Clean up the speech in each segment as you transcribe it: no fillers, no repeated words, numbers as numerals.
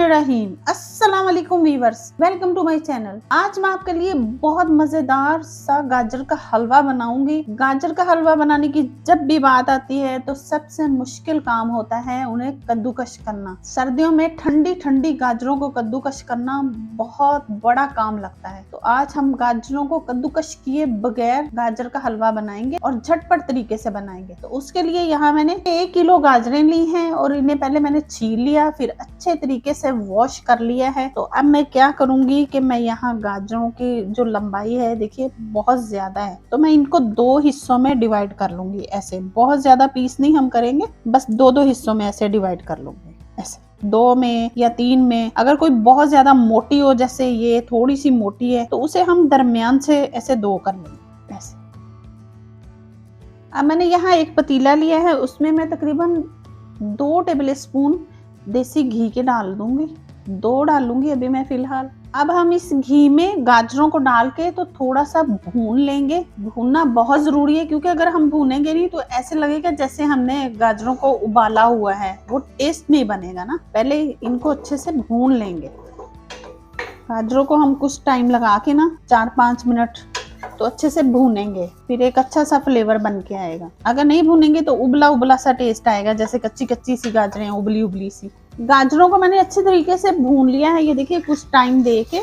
बिस्मिल्लाहिर्रहमानिर्रहीम। अस्सलाम वालेकुम viewers, welcome to my channel. आज मैं आपके लिए बहुत मजेदार सा गाजर का हलवा बनाऊंगी। गाजर का हलवा बनाने की जब भी बात आती है तो सबसे मुश्किल काम होता है उन्हें कद्दूकश करना। सर्दियों में ठंडी ठंडी गाजरों को कद्दूकश करना बहुत बड़ा काम लगता है। तो आज हम गाजरों को कद्दूकश किए बगैर गाजर का हलवा बनाएंगे और झटपट तरीके से बनाएंगे। तो उसके लिए यहाँ मैंने 1 किलो गाजरें ली हैं और इन्हें पहले मैंने छील लिया, फिर अच्छे तरीके से वॉश कर लिया है। तो अब मैं क्या करूंगी कि मैं यहाँ गाजरों की जो लंबाई है देखिए बहुत ज्यादा है, तो मैं इनको 2 हिस्सों में डिवाइड कर लूंगी। ऐसे बहुत ज्यादा पीस नहीं हम करेंगे, बस 2-2 हिस्सों में ऐसे डिवाइड कर लूंगी। ऐसे 2 में या 3 में। अगर कोई बहुत ज्यादा मोटी हो, जैसे ये थोड़ी सी मोटी है, तो उसे हम दरमियान से ऐसे 2 कर लेंगे ऐसे। अब मैंने यहाँ एक पतीला लिया है, उसमें मैं तकरीबन 2 टेबल स्पून देसी घी के डाल दूंगी। 2 डालूंगी अभी मैं फिलहाल। अब हम इस घी में गाजरों को डाल के तो थोड़ा सा भून लेंगे। भूनना बहुत जरूरी है, क्योंकि अगर हम भूनेंगे नहीं तो ऐसे लगेगा जैसे हमने गाजरों को उबाला हुआ है, वो टेस्ट नहीं बनेगा ना। पहले इनको अच्छे से भून लेंगे। गाजरों को हम कुछ टाइम लगा के ना 4-5 मिनट तो अच्छे से भूनेंगे, फिर एक अच्छा सा फ्लेवर बन के आएगा। अगर नहीं भूनेंगे तो उबला उबला सा टेस्ट आएगा, जैसे कच्ची कच्ची सी गाजरें, उबली उबली सी। गाजरों को मैंने अच्छे तरीके से भून लिया है, ये देखिए कुछ टाइम दे के।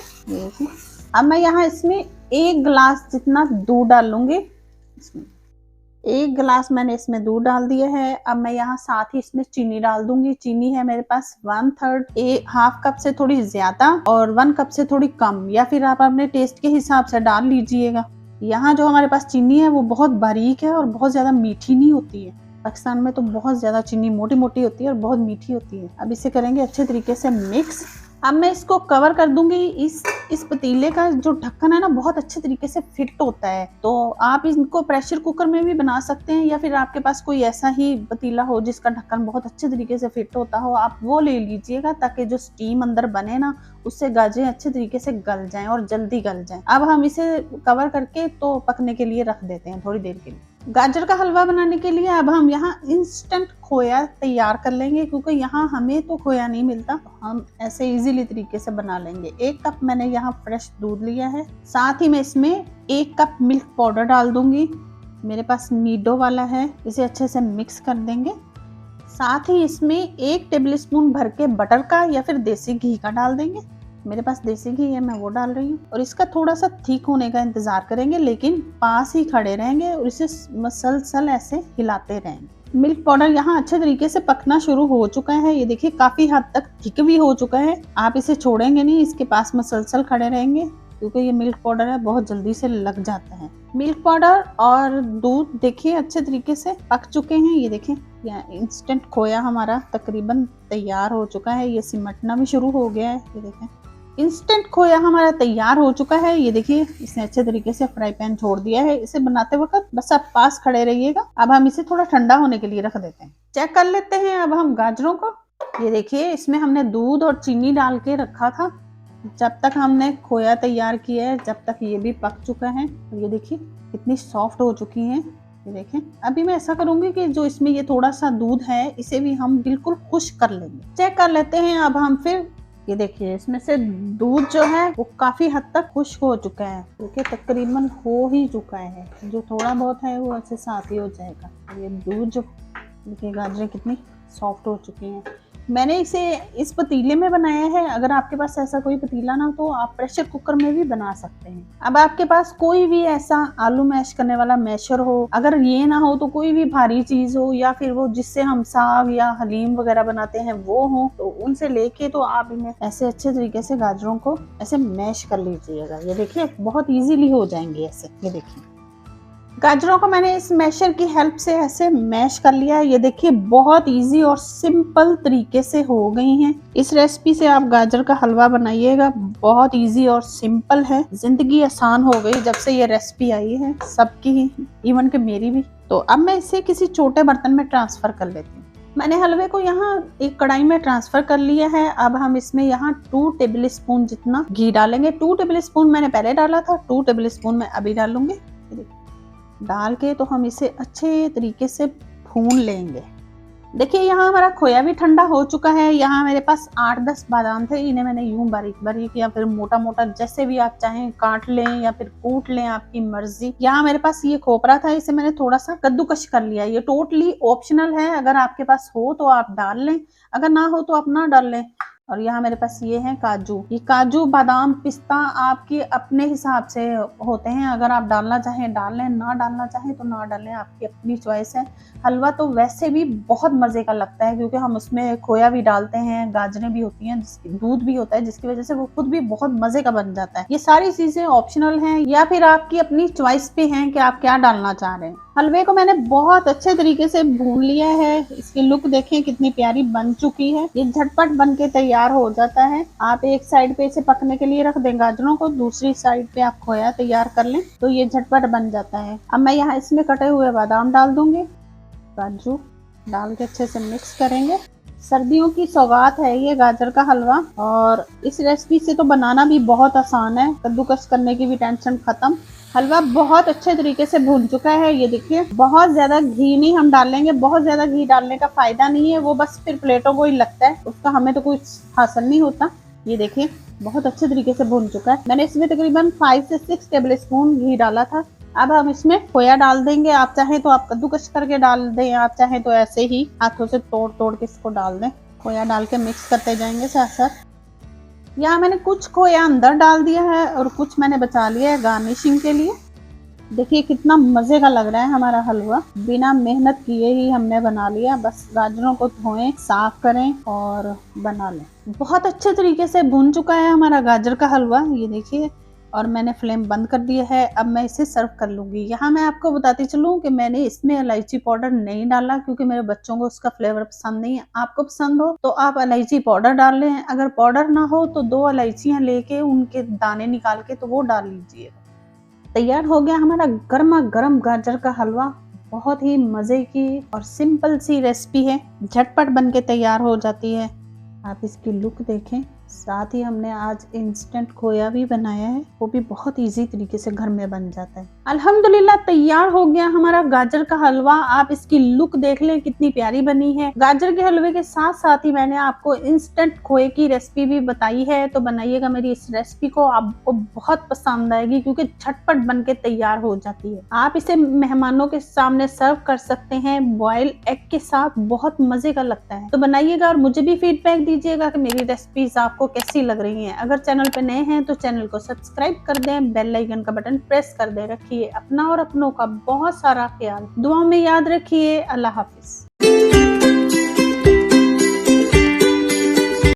अब मैं यहाँ इसमें 1 गिलास जितना दूध डाल लूंगी। 1 गिलास मैंने इसमें दूध डाल दिया है। अब मैं यहाँ साथ ही इसमें चीनी डाल दूंगी। चीनी है मेरे पास 1/3, हाफ कप से थोड़ी ज्यादा और 1 कप से थोड़ी कम, या फिर आप अपने टेस्ट के हिसाब से डाल लीजिएगा। यहाँ जो हमारे पास चीनी है वो बहुत बारीक है और बहुत ज्यादा मीठी नहीं होती है। पाकिस्तान में तो बहुत ज्यादा चीनी मोटी मोटी होती है और बहुत मीठी होती है। अब इसे करेंगे अच्छे तरीके से मिक्स। अब मैं इसको कवर कर दूंगी। इस पतीले का जो ढक्कन है ना बहुत अच्छे तरीके से फिट होता है, तो आप इनको प्रेशर कुकर में भी बना सकते हैं, या फिर आपके पास कोई ऐसा ही पतीला हो जिसका ढक्कन बहुत अच्छे तरीके से फिट होता हो, आप वो ले लीजिएगा, ताकि जो स्टीम अंदर बने ना उससे गाजरें अच्छे तरीके से गल जाएं और जल्दी गल जाएं। अब हम इसे कवर करके तो पकने के लिए रख देते हैं थोड़ी देर के लिए। गाजर का हलवा बनाने के लिए अब हम यहाँ इंस्टेंट खोया तैयार कर लेंगे, क्योंकि यहाँ हमें तो खोया नहीं मिलता, हम ऐसे इजीली तरीके से बना लेंगे। 1 कप मैंने यहाँ फ्रेश दूध लिया है, साथ ही मैं इसमें 1 कप मिल्क पाउडर डाल दूंगी। मेरे पास नीडो वाला है, इसे अच्छे से मिक्स कर देंगे। साथ ही इसमें 1 टेबल स्पून भर के बटर का या फिर देसी घी का डाल देंगे। मेरे पास देसी घी है, मैं वो डाल रही हूँ। और इसका थोड़ा सा ठीक होने का इंतजार करेंगे, लेकिन पास ही खड़े रहेंगे और इसे मसलसल ऐसे हिलाते रहेंगे। मिल्क पाउडर यहाँ अच्छे तरीके से पकना शुरू हो चुका है, ये देखिए काफी हद तक थिक भी हो चुका है। आप इसे छोड़ेंगे नहीं, इसके पास मसलसल खड़े रहेंगे, क्योंकि ये मिल्क पाउडर है बहुत जल्दी से लग जाता है। मिल्क पाउडर और दूध देखिए अच्छे तरीके से पक चुके हैं। ये देखिए इंस्टेंट खोया हमारा तकरीबन तैयार हो चुका है, ये सिमटना भी शुरू हो गया है। ये देखें इंस्टेंट खोया हमारा तैयार हो चुका है। ये देखिए इसने अच्छे तरीके से फ्राई पैन छोड़ दिया है। इसे बनाते वक्त बस आप पास खड़े रहिएगा। अब हम इसे थोड़ा ठंडा होने के लिए रख देते हैं। चेक कर लेते हैं अब हम गाजरों को। ये देखिए इसमें हमने दूध और चीनी डाल के रखा था। जब तक हमने खोया तैयार किया है जब तक ये भी पक चुका है। ये देखिए कितनी सॉफ्ट हो चुकी है। ये देखें अभी मैं ऐसा करूंगी कि जो इसमें ये थोड़ा सा दूध है इसे भी हम बिल्कुल खुश्क कर लेंगे। चेक कर लेते हैं अब हम फिर। ये देखिए इसमें से दूध जो है वो काफी हद तक खुश्क हो चुका है, क्योंकि तकरीबन हो ही चुका है। जो थोड़ा बहुत है वो ऐसे साथ ही हो जाएगा। ये दूध जो देखिए गाजरें कितनी सॉफ्ट हो चुकी हैं। मैंने इसे इस पतीले में बनाया है। अगर आपके पास ऐसा कोई पतीला ना हो तो आप प्रेशर कुकर में भी बना सकते हैं। अब आपके पास कोई भी ऐसा आलू मैश करने वाला मैशर हो, अगर ये ना हो तो कोई भी भारी चीज हो, या फिर वो जिससे हम साग या हलीम वगैरह बनाते हैं वो हो, तो उनसे लेके तो आप इन्हें ऐसे अच्छे तरीके से गाजरों को ऐसे मैश कर लीजिएगा। ये देखिए बहुत इजीली हो जाएंगे ऐसे। ये देखिए गाजरों को मैंने इस मैशर की हेल्प से ऐसे मैश कर लिया है। ये देखिए बहुत इजी और सिंपल तरीके से हो गई हैं। इस रेसिपी से आप गाजर का हलवा बनाइएगा, बहुत इजी और सिंपल है। जिंदगी आसान हो गई जब से ये रेसिपी आई है, सबकी ही, इवन के मेरी भी। तो अब मैं इसे किसी छोटे बर्तन में ट्रांसफर कर लेती हूँ। मैंने हलवे को यहाँ एक कढ़ाई में ट्रांसफर कर लिया है। अब हम इसमें यहाँ 2 टेबल स्पून जितना घी डालेंगे। 2 टेबल स्पून मैंने पहले डाला था, 2 टेबल स्पून मैं अभी डालूंगी। डाल के तो हम इसे अच्छे तरीके से भून लेंगे। देखिए यहाँ हमारा खोया भी ठंडा हो चुका है। यहाँ मेरे पास 8-10 बादाम थे, इन्हें मैंने यूं बारीक बारीक या फिर मोटा मोटा जैसे भी आप चाहें काट लें या फिर कूट लें, आपकी मर्जी। यहाँ मेरे पास ये खोपरा था, इसे मैंने थोड़ा सा कद्दूकश कर लिया। ये टोटली ऑप्शनल है, अगर आपके पास हो तो आप डाल लें, अगर ना हो तो आप ना डाल लें। और यहाँ मेरे पास ये है काजू। ये काजू बादाम पिस्ता आपके अपने हिसाब से होते हैं, अगर आप डालना चाहें डाल लें, ना डालना चाहें तो ना डालें, आपकी अपनी चॉइस है। हलवा तो वैसे भी बहुत मजे का लगता है क्योंकि हम उसमें खोया भी डालते हैं, गाजरें भी होती हैं, दूध भी होता है, जिसकी वजह से वो खुद भी बहुत मजे का बन जाता है। ये सारी चीजें ऑप्शनल हैं या फिर आपकी अपनी चॉइस पे हैं कि आप क्या डालना चाह रहे हैं। हलवे को मैंने बहुत अच्छे तरीके से भून लिया है। इसकी लुक देखें कितनी प्यारी बन चुकी है। ये झटपट बन के तैयार हो जाता है। आप एक साइड पे इसे पकने के लिए रख दें गाजरों को, दूसरी साइड पे आप खोया तैयार कर लें तो ये झटपट बन जाता है। अब मैं यहाँ इसमें कटे हुए बादाम डाल दूंगी, काजू डाल के अच्छे से मिक्स करेंगे। सर्दियों की सौगात है ये गाजर का हलवा, और इस रेसिपी से तो बनाना भी बहुत आसान है, कद्दूकस करने की भी टेंशन खत्म। हलवा बहुत अच्छे तरीके से भून चुका है। ये देखिए बहुत ज्यादा घी नहीं हम डालेंगे, बहुत ज्यादा घी डालने का फायदा नहीं है, वो बस फिर प्लेटों को ही लगता है, उसका हमें तो कुछ हासिल नहीं होता। ये देखिए बहुत अच्छे तरीके से भून चुका है। मैंने इसमें तकरीबन 5 से 6 टेबल स्पून घी डाला था। अब हम इसमें खोया डाल देंगे, आप चाहें तो आप कद्दूकस करके डाल दें, आप चाहें तो ऐसे ही हाथों से तोड़ तोड़ के इसको डाल दें। खोया डाल के मिक्स करते जाएंगे साथ साथ। यहाँ मैंने कुछ खोया अंदर डाल दिया है और कुछ मैंने बचा लिया है गार्निशिंग के लिए। देखिए कितना मजे का लग रहा है हमारा हलवा, बिना मेहनत किए ही हमने बना लिया। बस गाजरों को धोएं, साफ करें और बना लें। बहुत अच्छे तरीके से भून चुका है हमारा गाजर का हलवा, ये देखिए, और मैंने फ्लेम बंद कर दिया है। अब मैं इसे सर्व कर लूंगी। यहाँ मैं आपको बताती चलूँ कि मैंने इसमें इलायची पाउडर नहीं डाला क्योंकि मेरे बच्चों को उसका फ्लेवर पसंद नहीं है। आपको पसंद हो तो आप इलायची पाउडर डाल लें, अगर पाउडर ना हो तो 2 इलायचियां लेके उनके दाने निकाल के तो वो डाल लीजिए। तैयार हो गया हमारा गर्मा गर्म गाजर का हलवा। बहुत ही मजे की और सिंपल सी रेसिपी है, झटपट बन के तैयार हो जाती है। आप इसकी लुक देखें। साथ ही हमने आज इंस्टेंट खोया भी बनाया है, वो भी बहुत इजी तरीके से घर में बन जाता है। अल्हम्दुलिल्लाह तैयार हो गया हमारा गाजर का हलवा। आप इसकी लुक देख लें कितनी प्यारी बनी है। गाजर के हलवे के साथ साथ ही मैंने आपको इंस्टेंट खोए की रेसिपी भी बताई है, तो बनाइएगा मेरी इस रेसिपी को, आपको बहुत पसंद आएगी क्योंकि झटपट बन के तैयार हो जाती है। आप इसे मेहमानों के सामने सर्व कर सकते हैं बॉयल एग के साथ, बहुत मजे का लगता है। तो बनाइएगा और मुझे भी फीडबैक दीजिएगा कि मेरी रेसिपीज आपको कैसी लग रही हैं। अगर चैनल पे नए हैं तो चैनल को सब्सक्राइब कर दें, बेल आइकन का बटन प्रेस कर दें। रखिए अपना और अपनों का बहुत सारा ख्याल, दुआओं में याद रखिए। अल्लाह हाफिज।